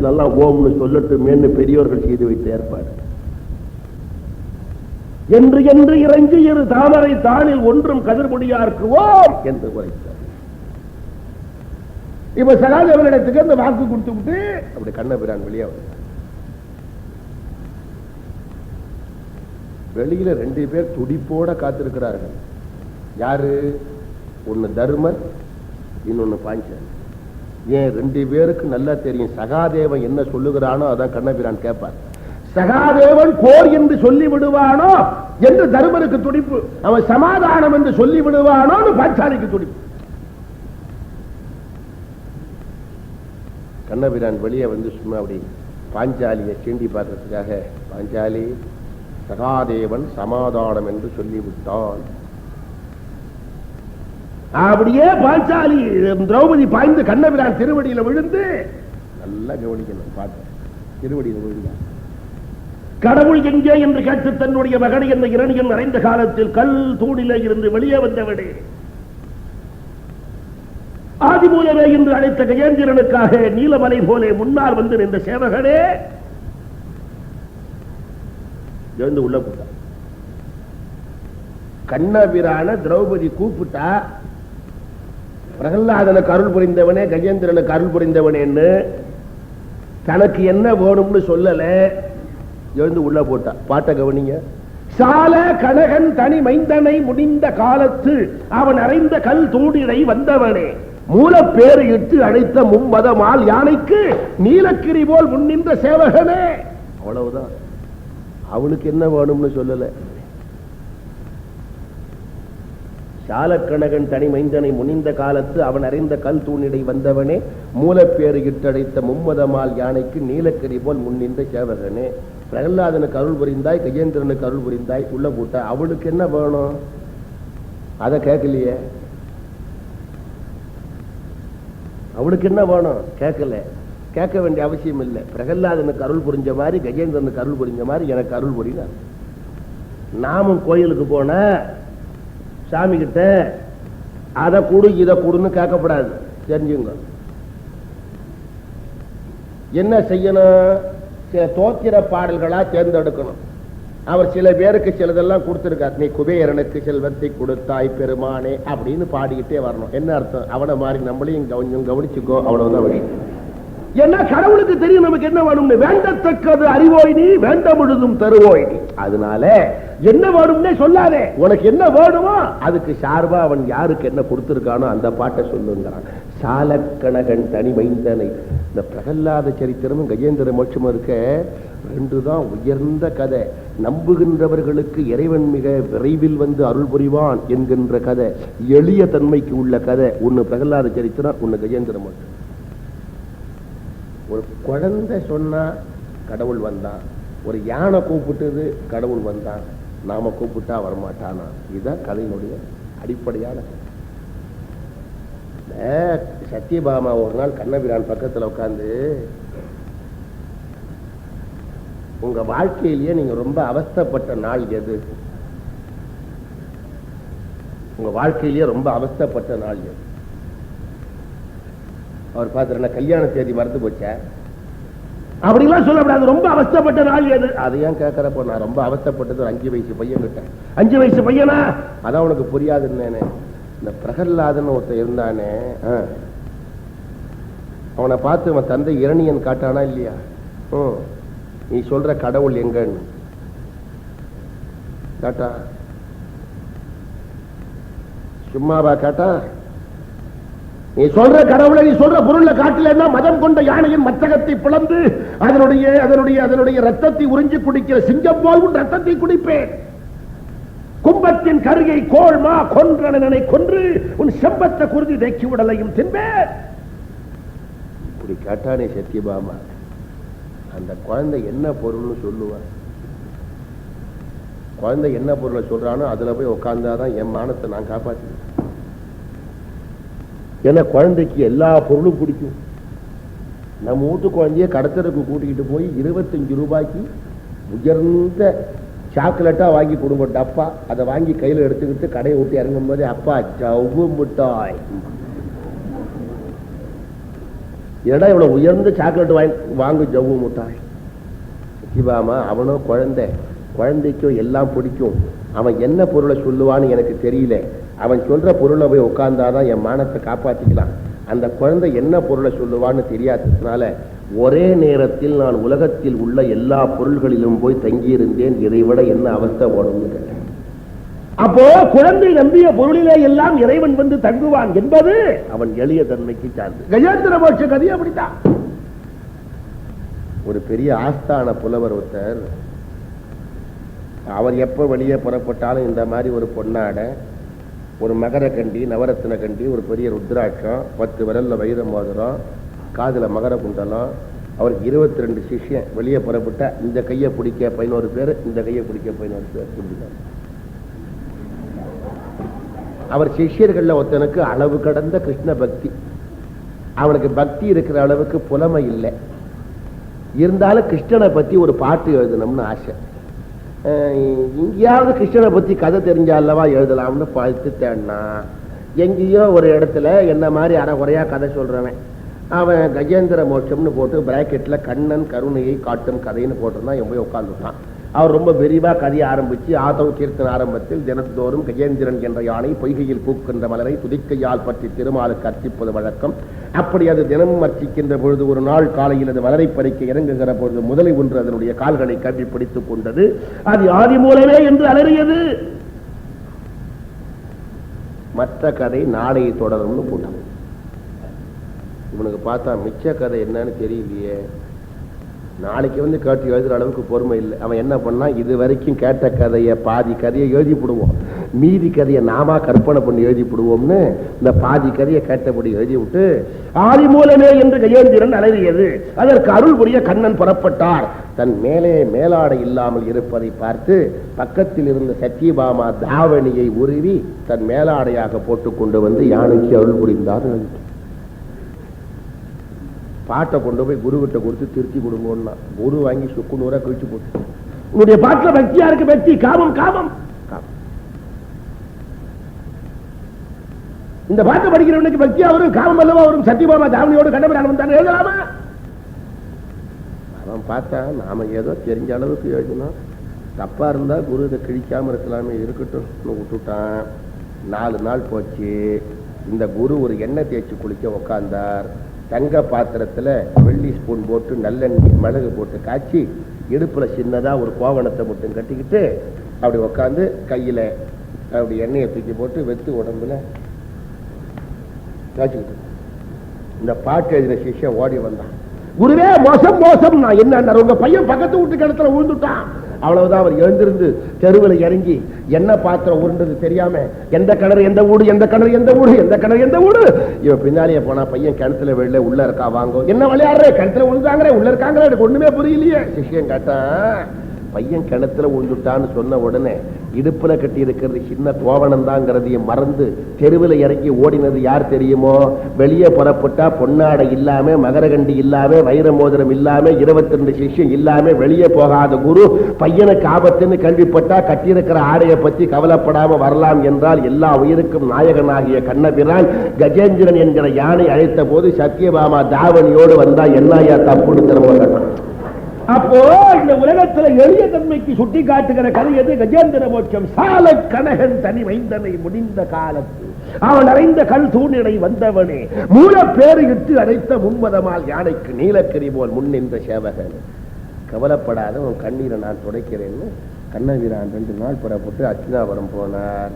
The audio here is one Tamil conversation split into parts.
நல்லா ஓம்னு சொல்லட்டுமேன்னு பெரியோர்கள் செய்து வைத்த ஏற்பாடு. என்று என்று இறங்கி இரு தாமரை தாளில் ஒன்றும் கதிர்முடியார்க்கு ஓம் என்று உரைத்தார். இப்ப சகாதேவனிடத்துக்கு அந்த வாக்கு கொடுத்து விட்டு அப்படி கண்ணபிரான் வெளியே வெளியில 2 பேர் துடிப்போட காத்திருக்கிறார்கள். யாரு? ஒன்னு தர்மர், இன்னொன்னு பாஞ்சாலி. ஏன் 2 பேருக்கு நல்லா தெரியும் சகாதேவன் என்ன சொல்லுகிறானோ அதான் கண்ணபிரான் கேட்பார். சகாதேவன் போர் என்று சொல்லி விடுவானோ என்று தர்மருக்கு துடிப்பு, அவன் சமாதானம் என்று சொல்லி விடுவானோ பாஞ்சாலிக்கு துடிப்பு. கண்ணபிரான் வெளியே வந்து சும்மா அப்படி பாஞ்சாலியை சீண்டி பார்க்கறதுக்காக, பாஞ்சாலி சகாதேவன் சமாதானம் என்று சொல்லிவிட்டான். அப்படியே பாஞ்சாலி திரௌபதி பாய்ந்து கண்ணபிரான் திருவடியில விழுந்து, நல்லா கவனிக்கணும் பாட்டு, திருவடியில விழுந்தார். கடவுள் எங்கே என்று கேட்டு தன்னுடைய மகனை என்ற இரணியன் அறைந்த காலத்தில் கல் தூணிலே இருந்து வெளியே வந்தவனே, ஆதிமூலமே என்று அழைத்த கஜேந்திரனுக்காக நீலமலை போலே முன்னால் வந்து நின்ற சேவகனே எழுந்து உள்ள போட்டார். கண்ணபிரான திரௌபதி கூப்பிட்டா, பிரகலாதனுக்கு அருள் புரிந்தவனே, கஜேந்திரனுக்கு அருள் புரிந்தவனேன்னு தனக்கு என்ன வேணும்னு சொல்லல, எழுந்து உள்ள போட்டா. பாட்ட கவனிங்க. சால கனகன் தனி மைந்தனை முடிந்த காலத்து அவன் அறைந்த கல் தூணிடை வந்தவனே, மூல பேரு இட்டு அழைத்த மும்மதமால் யானைக்கு நீலக்கிரி போல் முன்னின்ற சேவகனே. அவ்வளவுதான். அவனுக்கு என்ன வேணும்னு சொல்லல. சாலக்கணகன் தனி மைந்தனை முனிந்த காலத்து அவன் அறிந்த கல் தூணிடை வந்தவனே, மூலப்பேறு இட்டடைத்த மும்மதமால் யானைக்கு நீலக்கரி போல் முன்னின்ற சேவகனே. பிரகலாதனுக்கு அருள் புரிந்தாய், கஜேந்திரனுக்கு அருள் புரிந்தாய், உள்ள போட்ட. அவளுக்கு என்ன வேணும் அதை கேட்கலையே. அவளுக்கு என்ன வேணும் கேட்கல. கேட்க வேண்டிய அவசியம் இல்லை. பிரகலாதனுக்கு அருள் புரிஞ்ச மாதிரி, கஜேந்திரனுக்கு அருள் புரிஞ்ச மாதிரி எனக்கு அருள் புரினார். நாமும் கோயிலுக்கு போன சாமி கிட்ட அதை கொடு இதை கொடுன்னு கேட்கப்படாது, தெரிஞ்சுங்க. என்ன செய்யணும்? சில தோத்திர பாடல்களா தேர்ந்தெடுக்கணும். அவர் சில பேருக்கு சிலதெல்லாம் கொடுத்திருக்கார். நீ குபேரனுக்கு செல்வத்தை கொடுத்தாய் பெருமானே அப்படின்னு பாடிக்கிட்டே வரணும். என்ன அர்த்தம்? அவனை மாதிரி நம்மளையும் கொஞ்சம் கவனிச்சுக்கோ, அவ்வளவுதான் வழி. என்ன கடவுளுக்கு தெரியும் நமக்கு என்ன வேணும்னு. வேண்டத்தக்கது அறிவோய் நீ, வேண்ட முழுதும் தருவோய் நீ. அதனால என்ன வேணும்னே சொல்லாதே, உனக்கு என்ன வேணுமோ அதுக்கு சார்பா அவன் யாருக்கு என்ன கொடுத்திருக்கானோ அந்த பாட்டை சொல்லுங்கிறான். சாலக்கணகன் தனி மைந்தனை. இந்த பிரகலாத சரித்திரமும் கஜேந்திர மோட்சமும் இருக்க 2 தான் உயர்ந்த கதை. நம்புகின்றவர்களுக்கு இறைவன் மிக விரைவில் வந்து அருள் புரிவான் என்கின்ற கதை, எளிய தன்மைக்கு உள்ள கதை. ஒன்னு பிரகலாத சரித்திரம், ஒன்னு கஜேந்திர மோட்சம். ஒரு குழந்தை சொன்னா கடவுள் வந்தான், ஒரு யானை கூப்பிட்டது கடவுள் வந்தான், நாம கூப்பிட்டா வரமாட்டானா? இதுதான் கதையினுடைய அடிப்படையான. சத்யபாமா ஒரு நாள் கண்ணபிரான் பக்கத்துல உட்கார்ந்து, உங்க வாழ்க்கையிலேயே நீங்க ரொம்ப அவஸ்தைப்பட்ட நாள் எது? உங்க வாழ்க்கையிலேயே ரொம்ப அவஸ்தைப்பட்ட நாள் எது? அவர் பார்த்து, கல்யாண தேதி மறந்து போச்ச அப்படிலாம் சொல்லக்கூடாது. ரொம்ப அவஸ்தைப்பட்ட நாள் எது? அதையும் கேட்கறப்போ நான் ரொம்ப அவஸ்தைப்பட்டது ஒரு 5 வயசு பையன் கிட்ட. 5 வயசு பையனா? அதான் உனக்கு புரியாதுன்னு. இந்த பிரகலாதன் ஒருத்தர் இருந்தானே, அவனை பார்த்து அவன் தந்தை இரணியன் காட்டானா இல்லையா? நீ சொல்ற கடவுள் எங்கன்னு காட்டா? சும்மாவா காட்டா? நீ சொல்ற கடவுளை நீ சொல்ற பொருளை காட்டலன்னா மதம் கொண்ட யானையின் மத்தகத்தை பிளந்து அதனுடைய ரத்தத்தை உறிஞ்சி குடிக்கிற சிங்கம் போல் உன் ரத்தத்தை குடிப்பேன். கும்பத்தின் கருகை கோள்மா கொன்றனை கொன்று உன் செம்பத்த குருதி தேக்கி விடலையும் தின்பேன். இப்படி கேட்டானே சத்யபாமா. அந்த குழந்தை என்ன பொருள்னு சொல்லுவான். குழந்தை என்ன பொருளை சொல்றானோ அதுல போய் உட்கார்ந்தாதான் என் மானத்தை நான் காப்பாற்றுவேன். ஏன்னா குழந்தைக்கு எல்லா பொருளும் பிடிக்கும். நம்ம வீட்டு குழந்தைய கடத்தருக்கு கூட்டிக்கிட்டு போய் 25 ரூபாய்க்கு உயர்ந்த சாக்லேட்டா வாங்கி கொடுங்க டப்பா. அதை வாங்கி கையில எடுத்துக்கிட்டு கடையை விட்டு இறங்கும் போதே, அப்பா ஜவ்வு மிட்டாய், ஏடா இவ்வளவு உயர்ந்து சாக்லேட் வாங்கு ஜவ்வு முட்டாய். சத்யபாமா அவனும் குழந்தைக்கும் எல்லாம் பிடிக்கும். அவன் என்ன பொருளை சொல்லுவான்னு எனக்கு தெரியல. அவன் சொல்ற பொருளை போய் உட்கார்ந்தாதான் என் மானத்தை காப்பாத்திக்கலாம். அந்த குழந்தை என்ன பொருளை சொல்லுவான்னு தெரியாததுனால ஒரே நேரத்தில் நான் உலகத்தில் உள்ள எல்லா பொருள்களிலும் போய் தங்கியிருந்தேன். இதை விட என்ன அவஸ்தை ஓடும்னு கேட்டேன். அப்போ குழந்தை நம்பிய பொருளிலே எல்லாம் இறைவன் வந்து தங்குவான் என்பது அவன் எளிய தன்மைக்கு சார்ந்து. கஜேந்திர மோட்ச கதையை அப்படித்தான். ஒரு பெரிய ஆஸ்தான புலவர் ஒருத்தர், அவர் எப்ப வெளியே புறப்பட்டாலும் இந்த மாதிரி ஒரு பொன்னாடை, ஒரு மகர கண்டி, நவரத்ன கண்டி, ஒரு பெரிய ருத்ராட்சம், 10 விரல்ல வைர மோதிரம், காதுல மகர குண்டலம். அவருக்கு 22 சிஷ்யன். வெளியே புறப்பட்ட இந்த கையை பிடிக்க 11 பேர், இந்த கையை பிடிக்க 11 பேர். அவர் சிஷ்யர்கள்ல ஒருத்தனுக்கு அளவு கடந்த கிருஷ்ண பக்தி. அவனுக்கு பக்தி இருக்கிற அளவுக்கு புலமை இல்லை. இருந்தாலும் கிருஷ்ணனை பத்தி ஒரு பாட்டு எழுதணும்னு ஆசை. எங்கேயாவது கிருஷ்ணனை பத்தி கதை தெரிஞ்சாலவா எழுதலாம்னு பார்த்து தேடினா, எங்கேயோ ஒரு இடத்துல என்ன மாதிரி அரைகுறையா கதை சொல்றவன் அவன் கஜேந்திர மோட்சம்னு போட்டு பிராக்கெட்ல கண்ணன் கருணையை காட்டும் கதைன்னு போட்டிருந்தான். என் போய் உட்கார்ந்துட்டான். அவர் ரொம்ப விரிவா கதையை ஆரம்பிச்சு ஆதவ கீர்த்தன ஆரம்பத்தில் தினத்தோறும் கஜேந்திரன் என்ற யானை பொய்கையில் பூக்கின்ற மலரை துதிக்கையால் பற்றி திருமாலுக்கு அர்ச்சிப்பது வழக்கம். அப்படி அது தினமும் அர்ச்சிக்கின்ற பொழுது ஒரு நாள் காலையில் அது மலரை பறிக்க இறங்குகிற பொழுது முதலை ஒன்று அதனுடைய கால்களை கட்டி பிடித்துக் கொண்டது. அது ஆதி மூலமே என்று அலறியது. மற்ற கதை நாளை தொடரும்னு போட்டான். இவனுக்கு பார்த்தா மிச்ச கதை என்னன்னு தெரியலையே, நாளைக்கு வந்து கேட்டு எழுதுற அளவுக்கு பொறுமை இல்லை. அவன் என்ன பண்ணா, இது வரைக்கும் கேட்ட கதையை பாதி கதையை எழுதி போடுவோம், மீதி கதையை நாம கற்பனை பண்ணி எழுதி போடுவோம்னு இந்த பாதி கதையை கேட்டபடி எழுதி விட்டு ஆதி மூலமே என்று கஜேந்திரன் அலறியது. அதற்கு அருள் புரிய கண்ணன் புறப்பட்டார். தன் மேலே மேலாடை இல்லாமல் இருப்பதை பார்த்து பக்கத்தில் இருந்த சத்யபாமா தாவணியை உருவி தன் மேலாடையாக போட்டுக் கொண்டு வந்து யானைக்கு அருள் புரிந்தார். பாட்டை கொண்டு போய் குரு கிட்ட கொடுத்து திருத்தி கொடுங்கன்னா குரு வாங்கி சுக்கு நூறா கழிச்சு போட்டு, உன்னுடைய பாட்டுல பக்தியா இருக்கு, பக்தி காமம் காமம். இந்த பாட்டை படிக்கிறவனுக்கு பக்தியா வரும், காமம் அல்லவா வரும். சத்யபாமா தாவணியோடு கண்டபிரான் வந்தாங்க, எழுதலாமா? அவன் பார்த்தா நாம ஏதோ தெரிஞ்ச அளவுக்கு எழுதினோம், தப்பா இருந்தா குரு இதை கிழிக்காம இருக்கலாமே, இருக்கட்டும் விட்டுட்டான். 4 நாள் போச்சு. இந்த குரு ஒரு எண்ணெய் தேய்ச்சி குளிக்க உக்காந்தார். தங்க பாத்திரத்துல வெள்ளி ஸ்பூன் போட்டு நல்லெண்ணெய் மிளகு போட்டு காய்ச்சி இடுப்புல சின்னதா ஒரு கோவணத்தை மட்டும் கட்டிக்கிட்டு அப்படி உக்காந்து கையில அப்படி எண்ணெயை தூக்கி போட்டு வெத்து உடம்புல காய்ச்சிக்கிட்டு இந்த பாட்டு எழுதின சிஷ்யன் ஓடி வந்தான். குருவே மோசம் மோசம், நான் என்ன உங்க பையன் பக்கத்து வீட்டு கிணத்துல விழுந்துட்டான். அவ்வளவுதான். அவர் எழுந்திருந்து தெருவில் இறங்கி என்ன பாத்திரம் உருண்டது தெரியாம எந்த கிணறு எந்த ஊடு, எந்த கிணறு எந்த ஊடு, எந்த கிணறு எந்த ஊடு. இவன் பின்னாலேயே போனா பையன் கிணத்துல வெளில உள்ள இருக்கா, வாங்க என்ன விளையாடுற, கிணத்துல விழுந்தாங்க உள்ள இருக்காங்க, எனக்கு ஒண்ணுமே புரியலையே. சிஷ்யன் கேட்டான், பையன் கிணத்துல விழுந்துட்டான்னு சொன்ன உடனே இடுப்புல கட்டி இருக்கிறது சின்ன கோவணம் தாங்கிறதையும் மறந்து தெருவில் இறங்கி ஓடினது யார் தெரியுமோ? வெளியே புறப்பட்டா பொன்னாடை இல்லாம, மகரகண்டி இல்லாம, வைர மோதிரம் இல்லாம, 22 சிஷ்யம் இல்லாம வெளியே போகாத குரு பையனுக்கு ஆபத்துன்னு கேள்விப்பட்டா கட்டியிருக்கிற ஆடையை பத்தி கவலைப்படாம வரலாம் என்றால் எல்லா உயிருக்கும் நாயகனாகிய கண்ணபிரான் கஜேந்திரன் என்கிற யானை அழைத்த போது சத்யபாமா தாவணியோடு வந்தா என்னையா தப்புன்னு திரும்ப கேட்டான். அப்போ இந்த உலகத்துல எளிய தன்மைக்கு சுட்டி காட்டுகிற கதை எது? கஜேந்திர மோட்சம். சால கனகன் தனி வைந்தனை முடிந்த காலத்து அவன் அறைந்த கல் தூணிடை வந்தவனே மூல பேரு இட்டு அடைத்த முன்மதமால் யானைக்கு நீலக்கரி போல் முன்னின்ற சேவகன். கவலைப்படாத, உன் கண்ணீரை நான் துடைக்கிறேன்னு கண்ணவீரான் 2 நாள் புறப்பட்டு அச்சினாபுரம் போனார்.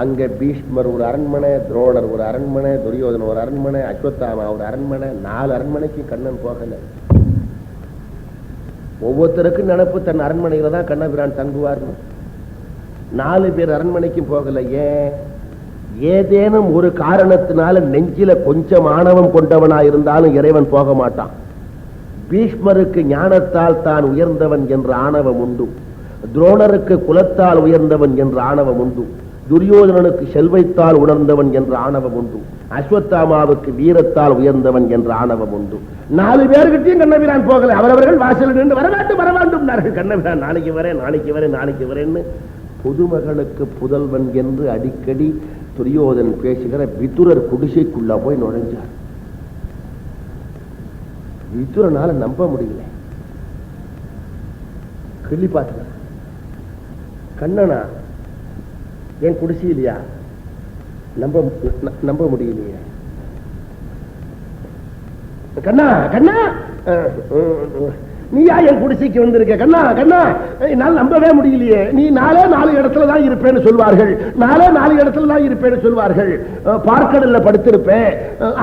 அங்க பீஷ்மர் ஒரு அரண்மனை, துரோணர் ஒரு அரண்மனை, துரியோதன ஒரு அரண்மனை, அஸ்வத்தாமா ஒரு அரண்மனை. 4 அரண்மனைக்கு கண்ணன் போகல. ஒவ்வொருத்தருக்கும் நினப்பு தன் அரண்மனையில தான் கண்ணபிரான் தங்குவார். 4 பேர் அரண்மனைக்கும் போகல. ஏதேனும் ஒரு காரணத்தினால நெஞ்சில கொஞ்சம் ஆணவம் கொண்டவனா இருந்தாலும் இறைவன் போக மாட்டான். பீஷ்மருக்கு ஞானத்தால் தான் உயர்ந்தவன் என்ற ஆணவம் உண்டு. துரோணருக்கு குலத்தால் உயர்ந்தவன் என்ற ஆணவம் உண்டு. துரியோதனனுக்கு செல்வைத்தால் உணர்ந்தவன் என்ற ஆணவம் உண்டு. அஸ்வத்தாமாவுக்கு வீரத்தால் உயர்ந்தவன் என்ற ஆணவம் உண்டு. 4 பேர்கிட்டையும் கண்ணபிரான் போகல. அவரவர்கள் வாசல் நின்று வரவேண்டும் வரவேண்டும். கண்ணபிரான் நாளைக்கு வரேன் நாளைக்கு வரேன் நாளைக்கு வரேன்னு புதுமகளுக்கு புதல்வன் என்று அடிக்கடி துரியோதன் பேசுகிற விதுரர் குடிசைக்குள்ள போய் நுழைஞ்சார். விதுரனால நம்ப முடியல. கிள்ளி பார்த்து, கண்ணனா என் குடிசி இல்லையா? நம்ப முடியலையே. கண்ணா கண்ணா, நீயா என் குடிசைக்கு வந்திருக்க? கண்ணா கண்ணா, என்னால் நம்பவே முடியலையே. நீ 4 இடத்துல தான் இருப்பேன்னு சொல்வார்கள். 4 இடத்துல தான் இருப்பேன்னு சொல்வார்கள். பார்க்கடல்ல படுத்திருப்பேன்,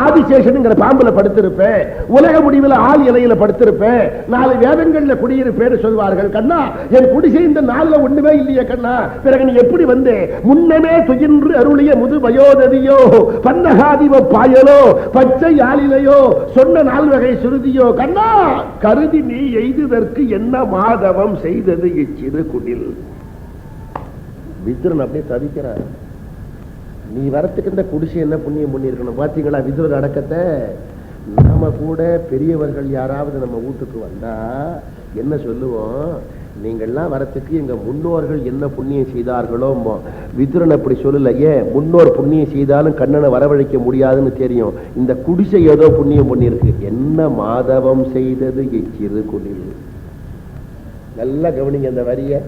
ஆதிசேஷனுங்கிற பாம்புல படுத்திருப்பேன், உலக முடிவில் ஆள் இலையில படுத்திருப்பேன், 4 வேதங்கள்ல குடியிருப்பேன்னு சொல்வார்கள். கண்ணா, என் குடிசை இந்த 4 ஒண்ணுமே இல்லையே கண்ணா. பிறகு நீ எப்படி வந்தே? முன்னமே துயின்று அருளிய முது வயோததியோ, பன்னகாதிவ பாயலோ, பச்சை ஆளிலையோ, சொன்ன 4 வகை சுருதியோ. கண்ணா, கருதி நீ எய்துதற்கு என்ன மாதவம் செய்தது இச்சிறு குடில். விதுரன் அப்படியே தவிக்கிறார். நீ வரத்துக்கு இந்த குடிசை என்ன புண்ணியம் பண்ணிருக்கணும் பாத்தீங்களா? விதுரன் அடக்கத்தை நாம கூட பெரியவர்கள் யாராவது நம்ம வீட்டுக்கு வந்தா என்ன சொல்லுவோம்? நீங்கள்லாம் வரத்துக்கு எங்க முன்னோர்கள் என்ன புண்ணியம் செய்தார்களோ. விதுரன் அப்படி சொல்லல. ஏன்? முன்னோர் புண்ணியம் செய்தாலும் கண்ணனை வரவழைக்க முடியாதுன்னு தெரியும். இந்த குடிசை ஏதோ புண்ணியம் பண்ணிருக்கு. என்ன மாதவம் செய்தது இச்சிறு குடில். நல்லா கவனிங்க அந்த வரிய.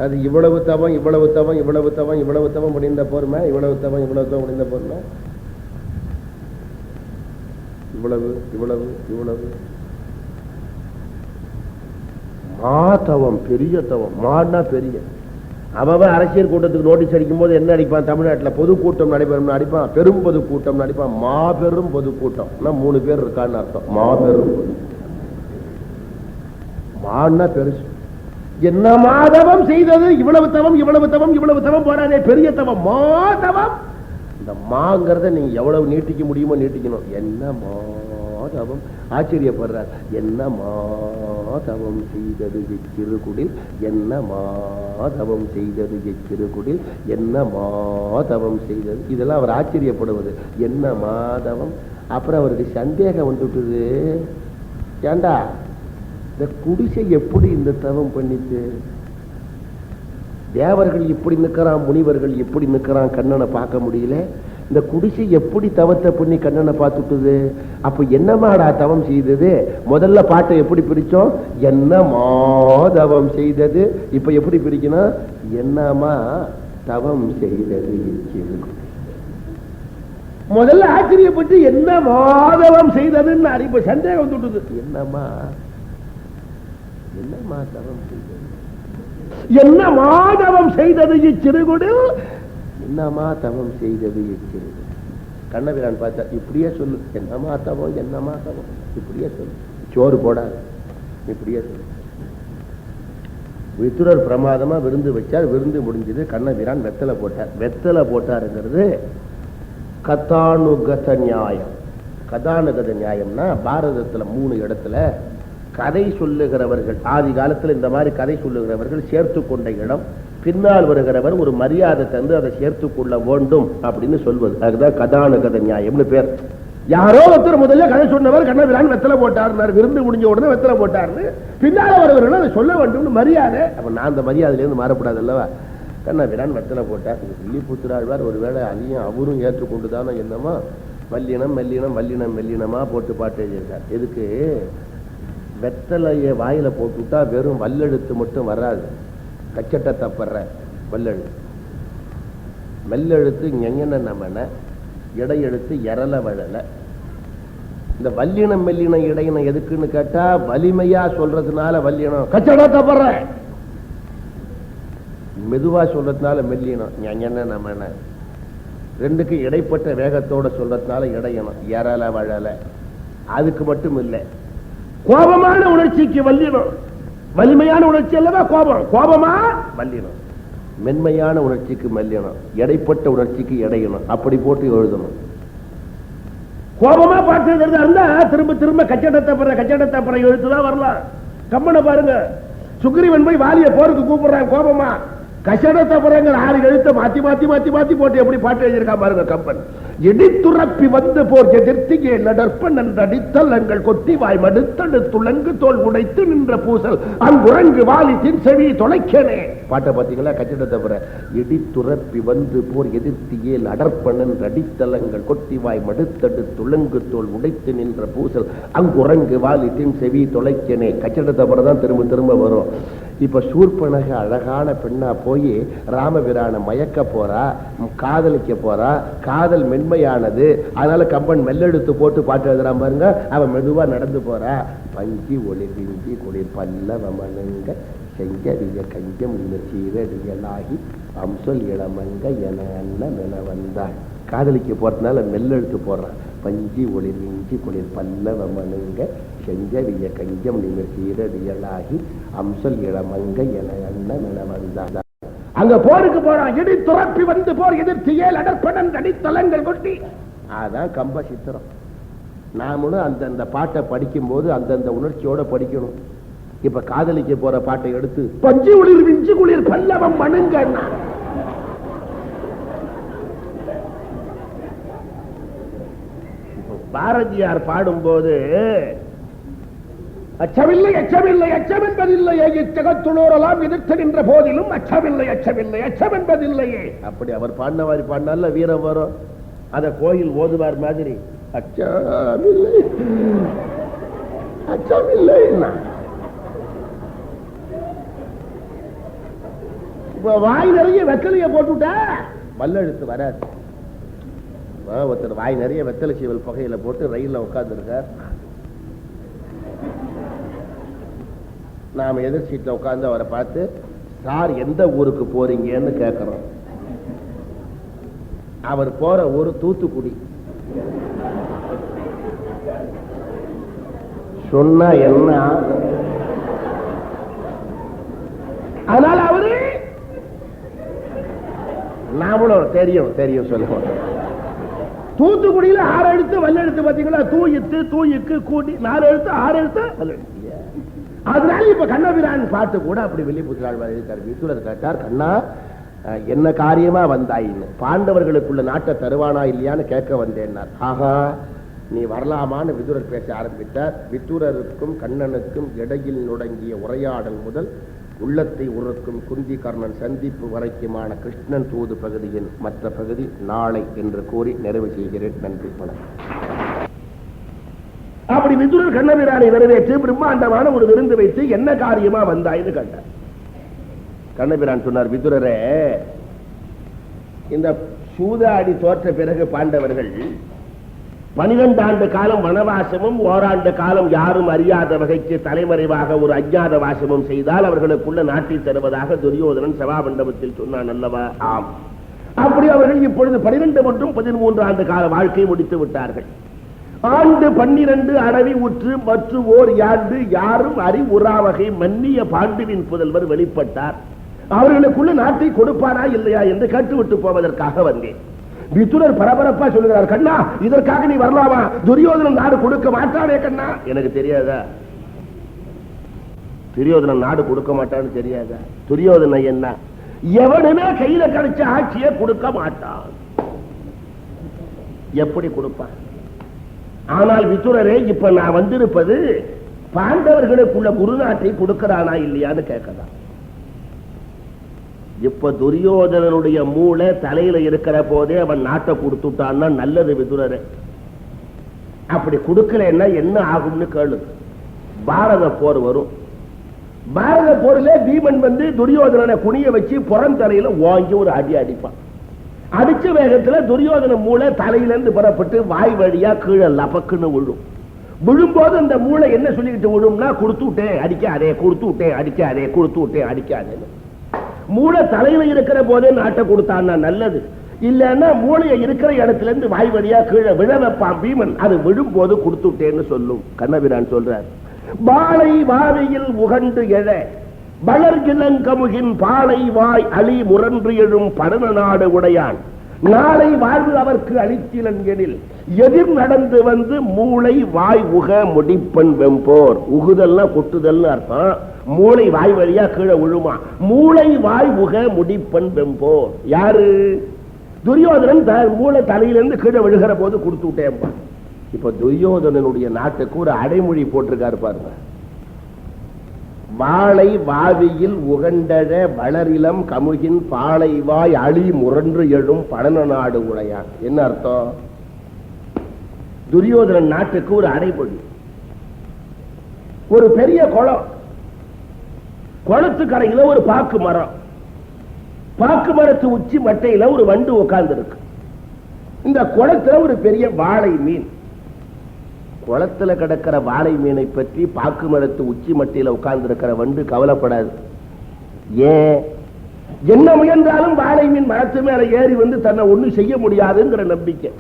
அது இவ்வளவு தவம் இவ்வளவு தவம் இவ்வளவு தவம் இவ்வளவு தவம் முடிந்த போருமா? இவ்வளவு தவம் இவ்வளவு தவம் முடிந்த போருமா? இவ்வளவு இவ்வளவு இவ்வளவு மாதவம், பெரிய தவம். மானா பெரிய. அவன் அரசியல் கூட்டத்துக்கு நோட்டீஸ் அடிக்கும் போது என்ன அடிப்பான்? தமிழ்நாட்டில் பொதுக்கூட்டம் நடைபெறும் அடிப்பான், பெரும் பொதுக்கூட்டம் நடிப்பான். மாபெரும் பொதுக்கூட்டம் 3 பேர் இருக்கான்னு அர்த்தம். மாபெரும் மானா பெருசு. என்ன மாதவம் செய்தது? இவ்வளவு தவம் இவ்வளவு தவம் இவ்வளவு தவம் போறானே, பெரிய தவம் மாதவம். இந்த மாங்கிறத நீங்க எவ்வளவு நீட்டிக்க முடியுமோ நீட்டிக்கணும். என்ன மாதவம். ஆச்சரியப்படுறார். என்ன மாதவம் செய்தது இச்சிறுகுடில், என்ன மாதவம் செய்தது இச்சிறுகுடில், என்ன மாதவம் செய்தது. இதெல்லாம் அவர் ஆச்சரியப்படுவது. என்ன மாதவம். அப்புறம் அவருக்கு சந்தேகம் வந்துட்டுது. ஏண்டா இந்த குடிசை எப்படி இந்த தவம் பண்ணிட்டு? தேவர்கள் இப்படி நிற்கிறான், முனிவர்கள் எப்படி நிற்கிறான், கண்ணனை பார்க்க முடியல. இந்த குடிசை எப்படி தவத்தை பண்ணி கண்ணனை பார்த்துட்டுது? அப்ப என்னமாடா தவம் செய்தது? முதல்ல பாட்டை எப்படி பிரிச்சோம்? என்ன மாதவம் செய்தது. இப்ப எப்படி பிரிக்கணும்? என்னமா தவம் செய்தது. முதல்ல ஆச்சரியப்பட்டு என்ன மாதவம் செய்ததுன்னு அறிவு சந்தேகம் வந்துட்டுது. என்னமா என்னமா தவம் செய்தது? என்ன மாதவம் செய்தது இச்சிறுகுடில், என்னமா தவம் செய்தது இச்சிறுகுடில். கண்ணபிரான் பார்த்தா இப்படியே சொல்லு. என்னமா தவம் என்னமா தவம் இப்படியே சொல்லு. சோறு போடாது இப்படியே சொல்லு. விதுரர் பிரமாதமா விருந்து வச்சார். விருந்து முடிஞ்சது. கண்ணபிரான் வெத்தலை போட்டார். வெத்தலை போட்டாருங்கிறது கதானுகத நியாயம். கதானுகத நியாயம்னா பாரதத்துல 3 இடத்துல கதை சொல்லுகிறவர்கள், ஆதி காலத்தில் இந்த மாதிரி கதை சொல்லுகிறவர்கள் சேர்த்து கொண்ட இடம், பின்னால் வருகிறவர் ஒரு மரியாதை தந்து அதை சேர்த்து கொள்ள வேண்டும் அப்படின்னு சொல்வது. அதுதான் கதானுகத நியாயம்னு பேர். யாரோ ஒருத்தர் முதல்ல கதை சொன்னவர் கண்ணபிரான் வெத்தலை போட்டார். விருந்து முடிஞ்ச உடனே வெத்தலை போட்டார்னு பின்னால வருவர்கள் அதை சொல்ல வேண்டும் மரியாதை. அப்ப நான் அந்த மரியாதையிலேருந்து மாறப்படாது அல்லவா? கண்ணபிரான் வெத்தலை போட்டார். வில்லிபுத்திராழ்வார் ஒருவேளை அதையும் அவரும் ஏற்றுக்கொண்டுதானோ என்னமோ வல்லினம் மெல்லினம் வல்லினம் மெல்லினமா போட்டு பாட்டு எழுதியிருக்கார். எதுக்கு? வெத்தலையை வாயில போட்டுட்டா வெறும் வல்லெழுத்து மட்டும் வராது. கச்சட்ட தப்படுற வல்லெழுத்து, மெல்லெழுத்து ஞெங்கன நமன, இடையெழுத்து எரல வழல. இந்த வல்லினம் மெல்லினம் இடையினம் எதுக்குன்னு கேட்டா வலிமையா சொல்றதுனால வல்லினம் கச்சட தப்படுற, மெதுவா சொல்றதுனால மெல்லினம் ஞெங்கன நமன. ரெண்டுக்கு இடைப்பட்ட வேகத்தோட சொல்றதுனால இடையணும் எரல வழல. அதுக்கு மட்டும் இல்லை, கோபமான உணர்ச்சிக்கு வல்லினம். வலிமையான உணர்ச்சி அல்லவா கோபம். கோபமா வல்லினம். மென்மையான உணர்ச்சிக்கு மெல்லினம், இடைப்பட்ட உணர்ச்சிக்கு இடையணும். அப்படி போட்டு எழுதணும். கோபமா பாட்டு இருந்தா திரும்ப திரும்ப கச்சடத்தப்புற எழுத்துதான் வரலாம். கம்மனை பாருங்க, சுக்ரீவன் போய் வாலிய போருக்கு கூப்பிடுறான் கோபமா. கஷடத்தபுரங்கள் 6 எழுத்த மாத்தி மாத்தி மாத்தி மாத்தி போட்டு எப்படி பாட்டு எழுதியிருக்கா பாருங்க கம்பன். இடித்துறப்பி வந்து போர் எதிர்த்தியே நடற்பன் என்ற அடித்தலங்கள் கொத்தி வாய் மடுத்தடு துளங்கு தோல் உடைத்து நின்ற பூசல் அங்குரங்கு வாலி தின் செவி தொலைக்கனே. பாட்டை பார்த்தீங்களா? கச்சடத்தபுர இடித்துறப்பி வந்து போர் எதிர்த்தியே நடற்பன் என்ற அடித்தலங்கள் கொத்தி வாய் மடுத்தடு துளங்கு தோல் உடைத்து நின்ற பூசல் அங்குரங்கு வாலி தின் செவி தொலைக்கனே. கச்சடத்தபுர தான் திரும்ப திரும்ப வரும். இப்ப சூர்பனக அழகான பெண்ணா போய் ராமபிரான மயக்க போறா, காதலிக்க போறா. காதல் மென்மையானது, அதனால கம்பன் மெல்லெடுத்து போட்டு பாட்டு எழுதுறான் பாருங்க. அவன் மெதுவா நடந்து போறா. பஞ்சி ஒளிர் விஞ்சி குளிர் பல்லவமனுங்க செஞ்சரிய கஞ்சம் சீரடியலாகி அம்சொல் இளமங்க என அண்ணன் என வந்தாள். காதலிக்க போறதுனால மெல்லெடுத்து போடுறான். பஞ்சி ஒளிர் விஞ்சி குளிர் பல்லவமனுங்க செஞ்சரிய கஞ்சம் சீரடியலாகி அம்சொல் இளமங்க என அண்ணன் என வந்தாள். அங்க போருக்கு போறான். இடி துறப்பி வந்து போர் எதிர்த்தியேல் அடற்படன் அடித்தலங்கள் கொட்டி. அதான் கம்ப சித்திரம். நாமளும் அந்தந்த பாட்டை படிக்கும் போது அந்தந்த உணர்ச்சியோட படிக்கணும். இப்ப காதலிக்க போற பாட்டை எடுத்து பஞ்சு ஒளிர் விஞ்சு குளிர் பல்லவம் மணுங்க. பாரதியார் பாடும்போது அச்சமில்லை அச்சமில்லை அச்சம் என்பதில்லையே இச்சகத்துணோரெல்லாம் எதிர்த்து நின்ற போதிலும் அச்சமில்லை அச்சமில்லை அச்சம் என்பதில்லையே. அப்படி அவர் பாடினவாரி பாடினால வீரம் வரும். அத கோயில் ஓதுவார் மாதிரி அச்சமில்லை அச்சமில்லை. வாய் நிறைய வெத்தலைய போட்டுட்ட வல்லெழுத்து வராது. ஒருத்தர் வாய் நிறைய வெத்தலை சீவல் புகையில போட்டு ரயில்ல உட்கார்ந்து இருக்கார். நாம எதிர் சீட்ல உட்கார்ந்து அவரை பார்த்து சார் எந்த ஊருக்கு போறீங்கன்னு கேட்கிறோம். அவர் போற ஊரு தூத்துக்குடி. சொன்னா என்ன? அதனால அவரு நாமளும் தெரியும் தெரியும் சொல்லுவோம். தூத்துக்குடியில 6 எழுத்து வல்லெழுத்து பாத்தீங்களா? தூயித்து தூயிக்கு கூட்டி 4 எழுத்து 6 எழுத்து வல்லெழுத்து. அதனால இப்ப கண்ணபிரான் பாட்டு கூட அப்படி வெள்ளிபுத்திராழ்வார் இருக்கார். வித்துரர் கேட்டார், கண்ணா என்ன காரியமா வந்தாயின்னு. பாண்டவர்களுக்குள்ள நாட்டை தருவானா இல்லையான்னு கேட்க வந்தேன்னார். ஆஹா நீ வரலாமான்னு விதுரர் பேச ஆரம்பித்தார். வித்துரருக்கும் கண்ணனுக்கும் இடையில் நுடங்கிய உரையாடல் முதல் உள்ளத்தை உருக்கும் குந்தி கர்ணன் சந்திப்பு வரைக்குமான கிருஷ்ணன் தூது பகுதியின் மற்ற பகுதி நாளை என்று கூறி நிறைவு செய்கிறேன். நன்றி வணக்கம். அப்படி விதுரர் கண்ணபிரானை வரவேற்று பிரம்மாண்டமான ஒரு விருந்து வைத்து என்ன காரியமா வந்தாய்னு கேட்டார். கண்ணபிரான் சொன்னார், விதுரரே இந்த சூதாடி தோற்ற பிறகு பாண்டவர்கள் 12 ஆண்டு காலம் வனவாசமும் ஓராண்டு காலம் யாரும் அறியாத வகைக்கு தலைமறைவாக ஒரு அஞ்ஞாத வாசமும் செய்தால் அவர்களுக்குள்ள நாட்டை தருவதாக துரியோதனன் சபாமண்டபத்தில் சொன்னான் அல்லவா? ஆம். அப்படி அவர்கள் இப்பொழுது 12 மற்றும் 13 ஆண்டு கால வாழ்க்கை முடித்து விட்டார்கள். ஆண்டு 12 அடவி உற்று மற்றும் ஓர் யாண்டு யாரும் அறிவுறா வகை மன்னிய பாண்டுவின் புதல்வர் வெளிப்பட்டார். அவர்களுக்குள்ள நாட்டை கொடுப்பாரா இல்லையா என்று கேட்டுவிட்டு போவதற்காக வந்தேன். விதுரர் பரபரப்பா சொல்லுகிறார், கண்ணா இதற்காக நீ வரலாமா? துரியோதனன் நாடு கொடுக்க மாட்டானே கண்ணா. எனக்கு தெரியாதா? துரியோதனன் நாடு கொடுக்க மாட்டான்னு தெரியாதா? துரியோதனன் என்ன எவனுமே கையில கிடைச்ச ஆட்சியை கொடுக்க மாட்டான். எப்படி கொடுப்பான்? ஆனால் விதுரரே இப்ப நான் வந்திருப்பது பாண்டவர்களுக்குள்ள குருநாட்டை கொடுக்கிறானா இல்லையான்னு கேட்கலாம். இப்ப துரியோதனனுடைய மூளை தலையில இருக்கிற போதே அவன் நாட்டை கொடுத்துட்டான்னா நல்லது விதுரரே. அப்படி கொடுக்கலன்னா என்ன ஆகும்னு கேளு. பாரத போர் வரும். பாரத போரிலே பீமன் வந்து துரியோதனனை குனிய வச்சு புறந்தலையில வாங்கி ஒரு அடி அடிப்பான். அடிச்ச வேகத்துல துரியோதன மூளை தலையிலிருந்து புறப்பட்டு வாய் வழியா கீழே லபக்குன்னு விழும். விழும்போது அந்த மூளை என்ன சொல்லிக்கிட்டு விழும்னா, கொடுத்து விட்டேன் அடிக்காதே, கொடுத்து விட்டேன் அடிக்காதே, கொடுத்து விட்டேன் அடிக்காதேன்னு. மூளை தலையில இருக்கிற போதே நாட்டை கொடுத்தான்னா நல்லது. இல்லன்னா மூளையை இருக்கிற இடத்துல இருந்து வாய் வழியா கீழே விழ வைப்பான் பீமன். அது விழும்போது கொடுத்து விட்டேன்னு சொல்லும். கண்ணபிரான் சொல்றார், பாலை வாவையில் உகண்டு எழ வளர்கிழங்கமுகின் பாலை வாய் அழி முரன்று எழும் பரத நாடு உடையான் நாளை வாழ்வு அவருக்கு அளித்திலன் எனில் எதிர் நடந்து வந்து மூளை வாய் உக முடிப்பன் வெம்போர். உகுதல்னா கொட்டுதல்னு அர்த்தம். மூளை வாய் வழியா கீழே விழுமா. மூளை வாய் உக முடிப்பன் வெம்போர். யாரு? துரியோதனன் மூளை தலையிலிருந்து கீழே விழுகிற போது கொடுத்து விட்டேன்பா. இப்ப துரியோதனனுடைய நாட்டுக்கு ஒரு அடைமொழி போட்டிருக்காரு பாருங்க. வாளை வாவியில் உகண்டழ வளரிலம் கமுகின் பாளை வாய் அழி முரன்று எழும் பழன நாடு உடையான். என்ன அர்த்தம்? துரியோதனன் நாட்டுக்கு ஒரு அடைமொழி. ஒரு பெரிய குளம், குளத்து கரையில ஒரு பாக்கு மரம், பாக்கு மரத்து உச்சி மட்டையில ஒரு வண்டு உட்கார்ந்து இருக்கு. இந்த குளத்துல ஒரு பெரிய வாழை மீன். குளத்துல கிடக்கிற வாழை மீனை பற்றி பாக்கு மரத்து உச்சி மட்டையில உட்கார்ந்து இருக்கிற வண்டு கவலைப்படாது. ஏன்? என்ன முயன்றாலும் வாழை மீன் மரத்து மேல ஏறி வந்து தன்னை ஒண்ணும் செய்ய முடியாதுங்கிற நம்பிக்கை.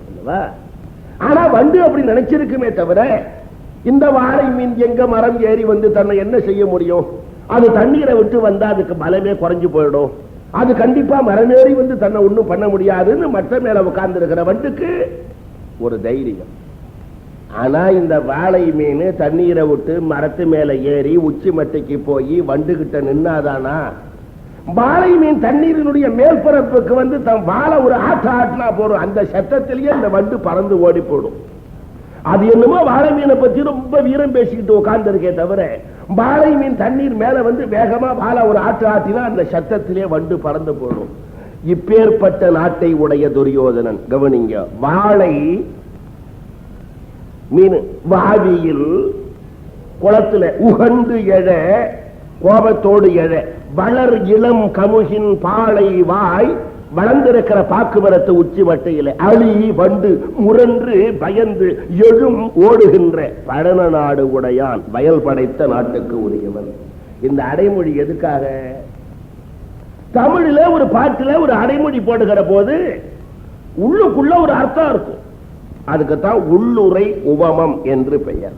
ஆனா வண்டு அப்படி நினைச்சிருக்குமே தவிர, இந்த வாழை மீன் எங்க மரம் ஏறி வந்து தன்னை என்ன செய்ய முடியும்? அது தண்ணீரை விட்டு வந்தா அதுக்கு பலமே குறைஞ்சு போயிடும். அது கண்டிப்பா மரமேறி வந்து தன்னை ஒண்ணும் பண்ண முடியாதுன்னு மற்ற மேல உட்கார்ந்து இருக்கிற வண்டுக்கு ஒரு தைரியம். ஆனா இந்த வாழை மீன் தண்ணீரை விட்டு மரத்து மேல ஏறி உச்சி மட்டைக்கு போய் வண்டு கிட்ட நின்னாதானா? வாழை மீன் தண்ணீரினுடைய மேற்பரப்புக்கு வந்து தன் வாழை ஒரு ஆட்டினா போறோம். அந்த சத்தத்திலேயே இந்த வண்டு பறந்து ஓடி போடும். அது என்னமோ வாழை மீனை பத்தி ரொம்ப வீரம் பேசிக்கிட்டு உட்கார்ந்து இருக்கே தவிர, வாழை மீன் தண்ணீர் மேல வந்து வேகமா வாழை ஒரு ஆட்டினா அந்த சத்தத்திலே வண்டு பறந்து போடும். இப்பேற்பட்ட நாட்டை உடைய துரியோதனன் கவனிங்க. வாழை மீன் வாவியில் குளத்துல உகண்டு எழ, கோபத்தோடு எழ, வளர் இளம் கமுகின் பாளை வாய், வளர்ந்திருக்கிற பாக்கு மரத்து உச்சி மட்டையில அழி வண்டு முரன்று பயந்து எழும் ஓடுகின்ற பழன நாடு உடையான், வயல் படைத்த நாட்டுக்கு உரியவன். இந்த அடைமொழி எதுக்காக? தமிழ்ல ஒரு பாட்டுல ஒரு அடைமொழி போடுகிற போது உள்ளுக்குள்ள ஒரு அர்த்தம் இருக்கும். அதுக்குத்தான் உள்ளுரை உவமம் என்று பெயர்.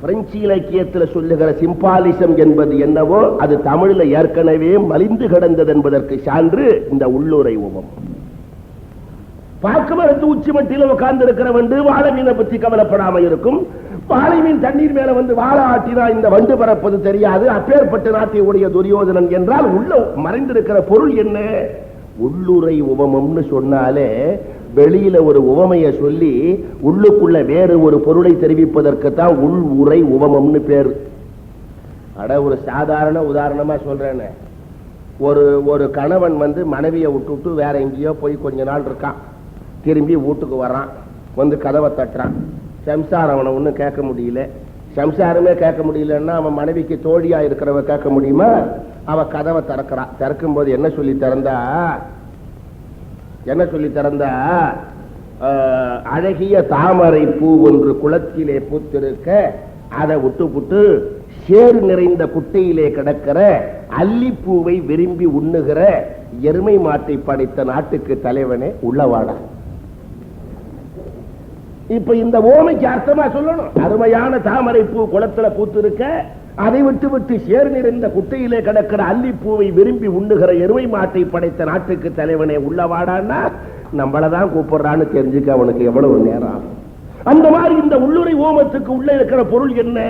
பிரெஞ்சு இலக்கியத்தில் சொல்லுகிற சிம்பாலிசம் என்பது என்னவோ அது தமிழில் ஏற்கனவே மலிந்து கிடந்தது என்பதற்கு சான்று இந்த உள்ளுரை உவமம். பாக்கு மரத்து உச்சி மட்டில உட்கார்ந்து இருக்கிற வண்டு வாழை மீனை பற்றி கவலைப்படாம இருக்கும். வாழை மீன் தண்ணீர் மேல வந்து வாழை ஆட்டினா இந்த வண்டு பறப்பது தெரியாது. அப்பேற்பட்ட நாட்டை உடைய துரியோதனன் என்றால் உள்ள மறைந்திருக்கிற பொருள் என்ன? உள்ளுரை உவமம்னு சொன்னாலே வெளியில ஒரு உவமையை சொல்லி உள்ளுக்குள்ள வேறு ஒரு பொருளை தெரிவிப்பதற்கு தான் உள் உரை உவமம்னு பேரு. அட ஒரு சாதாரண உதாரணமா சொல்றேன்னு, ஒரு கணவன் வந்து மனைவியை விட்டுவிட்டு வேற எங்கேயோ போய் கொஞ்ச நாள் இருக்கான். திரும்பி வீட்டுக்கு வரான், வந்து கதவை தட்டுறான். சம்சாரம் அவனை ஒன்றும் கேட்க முடியல. சம்சாரமே கேட்க முடியலன்னா அவன் மனைவிக்கு தோழியா இருக்கிறவ கேட்க முடியுமா? அவ கதவை திறக்கிறான். திறக்கும் போது என்ன சொல்லி திறந்தா, அழகிய தாமரை பூ ஒன்று குளத்திலே பூத்திருக்க, அதை விட்டு சேறு நிறைந்த குட்டையிலே கிடக்கிற அல்லிப்பூவை விரும்பி உண்ணுகிற எருமை மாட்டை படைத்த நாட்டுக்கு தலைவனே உள்ளவாடா. இப்ப இந்த ஓமைக்கு அர்த்தமா சொல்லணும். அருமையான தாமரை பூ குளத்துல பூத்திருக்க, அதை விட்டு சேர் நிறைந்த குட்டையிலே கிடக்கிற அல்லிப்பூவை விரும்பி உண்ணுகிற எருமை மாட்டை படைத்த நாட்டுக்கு தலைவனே உள்ளவாடான்னா நம்மளதான் கூப்பிடுறான்னு தெரிஞ்சுக்க அவனுக்கு எவ்வளவு நேரம். அந்த மாதிரி இந்த உள்ளுரை ஓமத்துக்கு உள்ள இருக்கிற பொருள் என்ன?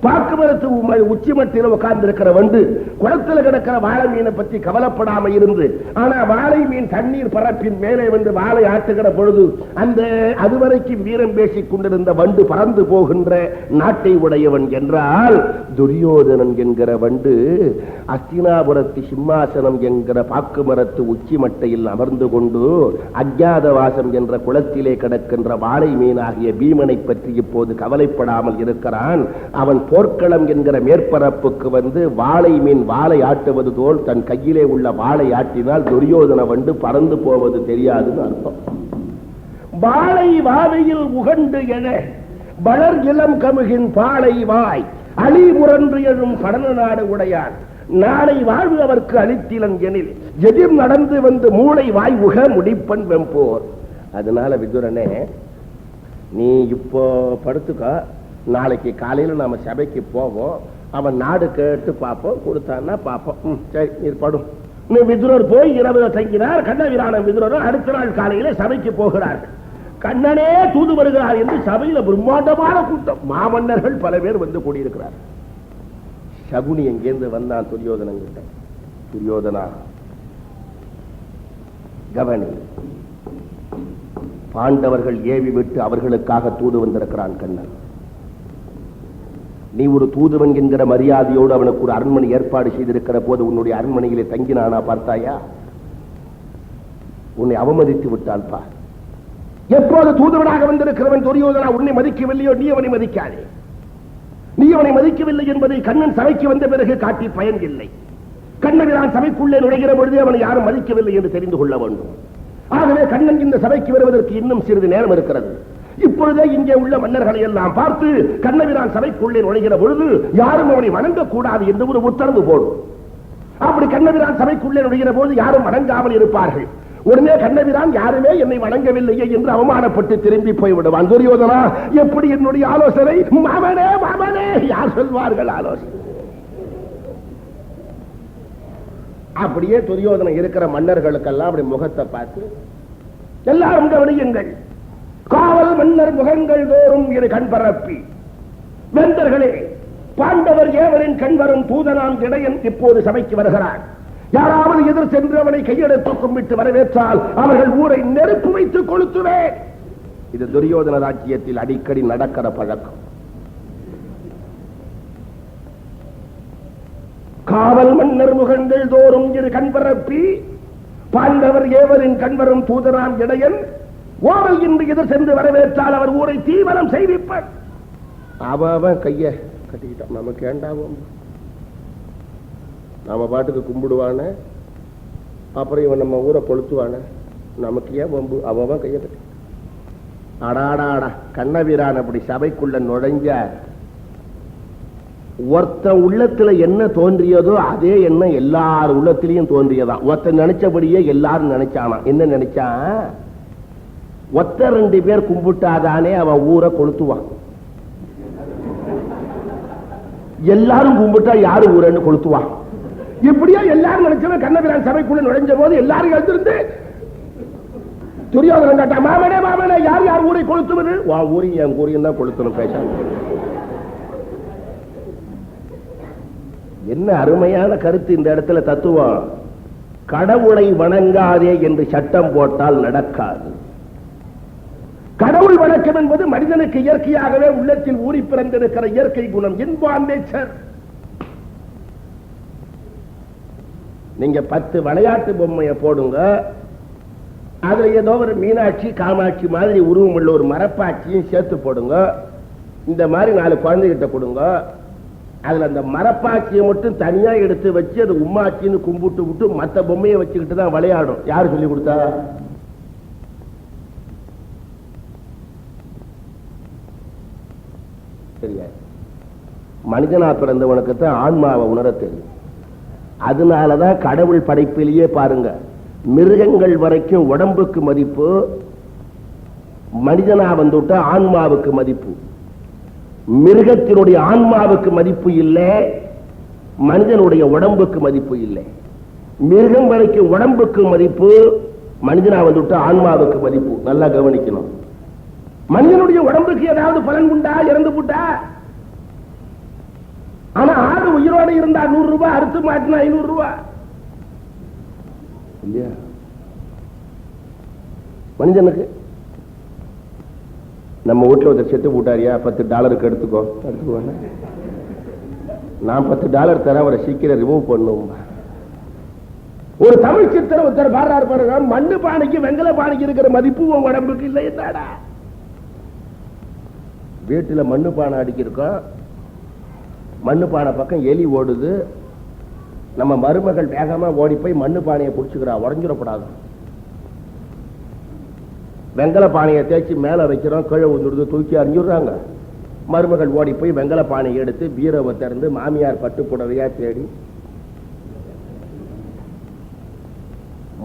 பாக்கு மரத்து உச்சி மட்டில உட்கார்ந்து இருக்கிற வண்டு குளத்துல கிடக்கிற வாழை மீனை பற்றி கவலைப்படாம இருந்து, ஆனா வாழை மீன் தண்ணீர் பரப்பின் மேலே வந்து வாழை ஆட்டுகிற பொழுது அந்த அதுவரைக்கும் வீரம் பேசிக் கொண்டிருந்த வண்டு பறந்து போகின்ற நாட்டை உடையவன் என்றால் துரியோதனன் என்கிற வண்டு அஸ்தினாபுரத்து சிம்மாசனம் என்கிற பாக்கு மரத்து உச்சி மட்டையில் அமர்ந்து கொண்டு அஜ்ஞாதவாசம் என்ற குளத்திலே கிடக்கின்ற வாழை மீனாகிய பீமனை பற்றி இப்போது கவலைப்படாமல் இருக்கிறான். அவன் போர்க்களம் என்கிற மேற்பரப்புக்கு வந்து வாழை மீன் வாழை ஆட்டுவது போல் தன் கையிலே உள்ள வாழை ஆட்டினால் துரியோதன வண்டு பறந்து போவது தெரியாதுன்னு அர்த்தம். வாழை வாவையில் உகண்டு என வளர் இளம் கமுகின் பாளை வாய் அழி முரன்று எழும் படன நாடு உடையான், நாளை வாழ்வு அவருக்கு அளித்திலன் எனில் எதிர் நடந்து வந்து மூளை வாய் உக முடிப்பன் வெம்போர். அதனால விதுரனே, நீ இப்போ படுத்துக்க, நாளைக்கு காலையில நாம சபைக்கு போவோம், அவன் நாடு கேட்டு பார்ப்போம், கொடுத்தான்னா பார்ப்போம். சரி நீர் படும். விதுரர் போய் இரவு தங்கினார். கண்ணபிரானும் விதுரரும் அடுத்த நாள் காலையில சபைக்கு போகிறார்கள். கண்ணனே தூது வருகிறார் என்று சபையில பிரம்மாண்டமான கூட்டம், மாமன்னர்கள் பல பேர் வந்து கூடியிருக்கிறார். சகுனி எங்கேருந்து வந்தான் துரியோதனன் கிட்ட. துரியோதனா கவனி, பாண்டவர்கள் ஏவி விட்டு அவர்களுக்காக தூது வந்திருக்கிறான் கண்ணன். நீ ஒரு தூதுவன் என்கிற மரியாதையோடு அவனுக்கு ஒரு அரண்மனை ஏற்பாடு செய்திருக்கிற போது உன்னுடைய அரண்மனையிலே தங்கினானா பார்த்தாயா? உன்னை அவமதித்து விட்டான் பார். எப்போது தூதுவனாக வந்திருக்கிறவன் துரியோதனா உன்னை மதிக்கவில்லையோ நீ அவனை மதிக்காதே. நீ அவனை மதிக்கவில்லை என்பதை கண்ணன் சபைக்கு வந்த பிறகு காட்டி பயன் இல்லை. கண்ணபிரான் சபைக்குள்ளே நுழைகிற பொழுது அவனை யாரும் மதிக்கவில்லை என்று தெரிந்து கொள்ள வேண்டும். ஆகவே கண்ணன் இந்த சபைக்கு வருவதற்கு இன்னும் சிறிது நேரம் இருக்கிறது. இப்பொழுதே இங்கே உள்ள மன்னர்களை எல்லாம் பார்த்து கண்ணபிரான் சபைக்குள்ளே நுழைகிற பொழுது யாரும் அவனை வணங்கக்கூடாது என்று ஒரு உத்தரவு போடும். அப்படி கண்ணபிரான் சபைக்குள்ளே நுழைகிற போது யாரும் வணங்காமல் இருப்பார்கள். உடனே கண்ணபிரான் யாருமே என்னை வணங்கவில்லையே என்று அவமானப்பட்டு திரும்பி போய்விடுவான். துரியோதனா, எப்படி என்னுடைய ஆலோசனை? மாமனே மாமனே, யார் சொல்வார்கள் ஆலோசனை? அப்படியே துரியோதனை இருக்கிற மன்னர்களுக்கெல்லாம் அப்படி முகத்தை பார்த்து, எல்லாரும் கவனியுங்கள், காவல் மன்னர் முகங்கள் தோறும் இரு கண்பரப்பி, வேந்தர்களே, பாண்டவர் ஏவரின் கண்வரும் தூதனாம் இடையன் இப்போது சபைக்கு வருகிறார். யாராவது எதிர் சென்று அவனை கையெடுத்து கும்பிட்டு வரவேற்றால் அவர்கள் ஊரை நெருப்பு வைத்து கொளுத்துவேன். இது துரியோதன ராஜ்யத்தில் அடிக்கடி நடக்கிற பழக்கம். காவல் மன்னர் முகங்கள் தோறும் இரு கண்பரப்பி, பாண்டவர் ஏவரின் கண்வரும் தூதனாம் இடையன் ஓவல் இன்று எதிர் சென்று வரவேற்றால் அவர் ஊரை தீவிரம் செய்விப்பார். அவன் கைய கட்டிக்கிட்டான். நமக்கு ஏண்டாவும், நாம பாட்டுக்கு கும்பிடுவான, அப்புறம் இவன் நம்ம ஊரை கொளுத்துவான, நமக்கு ஏன் வம்பு? அவன் கைய கட்டி. அடாடாடா, கண்ணபிரான் அப்படி சபைக்குள்ள நுழைஞ்சார். ஒருத்த உள்ளத்துல என்ன தோன்றியதோ அதே எண்ணம் எல்லார் உள்ளத்திலையும் தோன்றியதான். ஒருத்த நினைச்சபடியே எல்லாரும் நினைச்சானா. என்ன நினைச்சான்? ஒத்த 2 பேர் கும்பிட்டாதானே அவன் ஊரை கொளுத்துவான். எல்லாரும் கும்பிட்டா யாரு ஊரன்னு கொளுத்துவான். இப்படியா எல்லாரும் நினைச்சவன் கண்ணபிரான் சபைக்குள்ள நுழைஞ்ச போது எல்லாரும் எழுந்திருந்து துரியோதனன் கேட்டா, மாமனே மாமனே, யார் யார் ஊரை கொளுத்துவது? வா, ஊரையும் என் ஊரையும் தான் கொளுத்தணும். பேச என்ன அருமையான கருத்து இந்த இடத்துல தத்துவம். கடவுளை வணங்காதே என்று சட்டம் போட்டால் நடக்காது. கடவுள் வணக்கம் என்பது மனிதனுக்கு இயற்கையாகவே உள்ளத்தில் ஊறி பிறந்திருக்கிற இயற்கை குணம். இன்பான் நேச்சர். நீங்க 10 விளையாட்டு பொம்மையை போடுங்க, அதுல ஏதோ ஒரு மீனாட்சி காமாட்சி மாதிரி உருவம் உள்ள ஒரு மரப்பாட்சியும் சேர்த்து போடுங்க. இந்த மாதிரி 4 குழந்தைகிட்ட கொடுங்க. அதுல அந்த மரப்பாட்சியை மட்டும் தனியா எடுத்து வச்சு அது உம்மாட்சின்னு கும்பிட்டு விட்டு மற்ற பொம்மையை வச்சுக்கிட்டு தான் விளையாடும். யாரு சொல்லி கொடுத்தா? சரியா? மனிதனா பிறந்தவனுக்குத்தான் ஆன்மாவை உணர தெரியும். அதனாலதான் கடவுள் படைப்பிலேயே பாருங்க, மிருகங்கள் வரைக்கும் உடம்புக்கு மதிப்பு, மனிதனா வந்துட்டா ஆன்மாவுக்கு மதிப்பு. மிருகத்தினுடைய ஆன்மாவுக்கு மதிப்பு இல்லை, மனிதனுடைய உடம்புக்கு மதிப்பு இல்லை. மிருகம் வரைக்கும் உடம்புக்கு மதிப்பு, மனிதனா வந்துட்டா ஆன்மாவுக்கு மதிப்பு. நல்லா கவனிக்கணும். மனிதனுடைய உடம்புக்கு ஏதாவது பலன் உண்டா? இறந்து போட்டா. ஆனா ஆடு உயிரோடு இருந்தா 100 ரூபாய், அறுத்து மாட்டினா 500 ரூபாய் இல்லையா? மனிதனுக்கு நம்ம வீட்டுல ஒருத்தர் செத்து போட்டாரியா, $10 எடுத்துக்கோ, நான் $10 தரேன், அவரை சீக்கிரம் ரிமூவ் பண்ணும். ஒரு தமிழ் சித்திரம் ஒருத்தர் பாடுறாரு பாருங்க, மண்ணு பானைக்கு வெங்கல பானைக்கு இருக்கிற மதிப்பு உங்க உடம்புக்கு இல்லை. என்னடா வீட்டுல மண்ணு பானை அடிக்கிருக்கோம், மண்ணு பானை பக்கம் எலி ஓடுது, நம்ம மருமகள் வேகமா ஓடி போய் மண்ணு பானையை பிடிச்சுக்கிறா, உடஞ்சிடப்படாது. வெங்கல பானையை தேய்ச்சி மேல வைக்கிறோம், கீழே வந்துடுது, தூக்கி அறிஞ்சுடுறாங்க. மருமகள் ஓடி போய் வெங்கல பானையை எடுத்து பீரவை திறந்து மாமியார் பட்டு புடவையா தேடி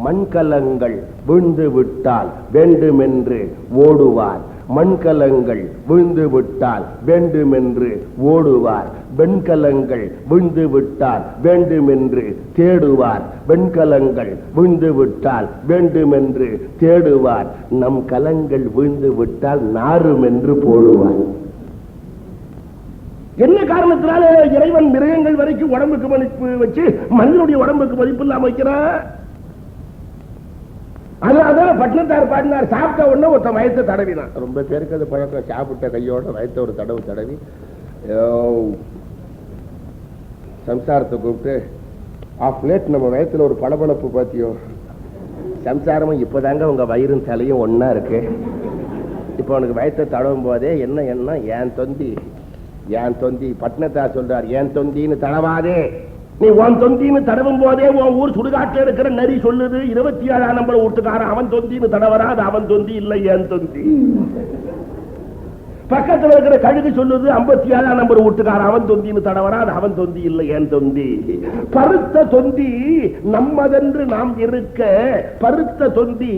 மண்கலங்கள் விழுந்து விட்டால் வேண்டுமென்று ஓடுவார், மண்கலங்கள் விழுந்து விட்டால் வேண்டுமென்று ஓடுவார், வெண்கலங்கள் விழுந்து விட்டால் வேண்டுமென்று தேடுவார், வெண்கலங்கள் விழுந்து விட்டால் வேண்டுமென்று தேடுவார், நம் கலங்கள் விழுந்து விட்டால் நாரும் என்று போடுவார். என்ன காரணத்தினால இறைவன் மிருகங்கள் வரைக்கும் உடம்புக்கு மதிப்பு வச்சு மனிதனுடைய உடம்புக்கு மதிப்பு இல்லாம வைக்கிறான்? அதனாலதான் பட்டினத்தார் பாடினார், சாப்பிட்ட உடனே ஒருத்த வயத்தை தடவினான். ரொம்ப பேருக்கு அது பழக்கம், சாப்பிட்ட கையோட வயத்தை ஒரு தடவி சம்சாரத்தை கூப்பிட்டு ஆஃப் பிளேட் நம்ம வயத்துல ஒரு பளபளப்பு பாத்தியோ, சம்சாரமும் இப்பதாங்க உங்க வயிறும் தலையும் ஒன்னா இருக்கு, இப்ப உனக்கு வயத்தை தடவும் போதே என்ன என்ன ஏன் தொந்தி ஏன் தொந்தி. பட்டினத்தார் சொல்றார், ஏன் தொந்தின்னு தடவாதே, நீ உன் தொந்தின்னு தடவும் போதே உன் ஊர் சுடுகாட்டில் இருக்கிற நரி சொல்லுது 27ஆம் நம்பர் வீட்டுக்காரன் அவன் தொந்தின்னு தடவரா, அது அவன் தொந்தி இல்லை ஏன் தொந்தி. பக்கத்தில் இருக்கிற கழுகு சொல்லுது 57ஆம் நம்பர் வீட்டுக்காரன் அவன் தொந்தின்னு தடவரா, அது அவன் தொந்தி இல்லை ஏன் தொந்தி. பருத்த தொந்தி நம்மதென்று நாம் இருக்க, பருத்த தொந்தி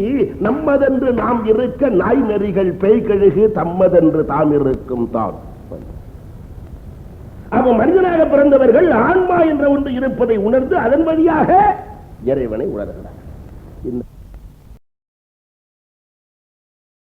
நம்மதென்று நாம் இருக்க, நாய் நெறிகள் பேய் கழுகு தம்மதென்று தாம் இருக்கும் தான். அப்ப மனிதனாக பிறந்தவர்கள் ஆன்மா என்ற ஒன்று இருப்பதை உணர்ந்து அதன் வழியாக இறைவனை உணர்கிறார்.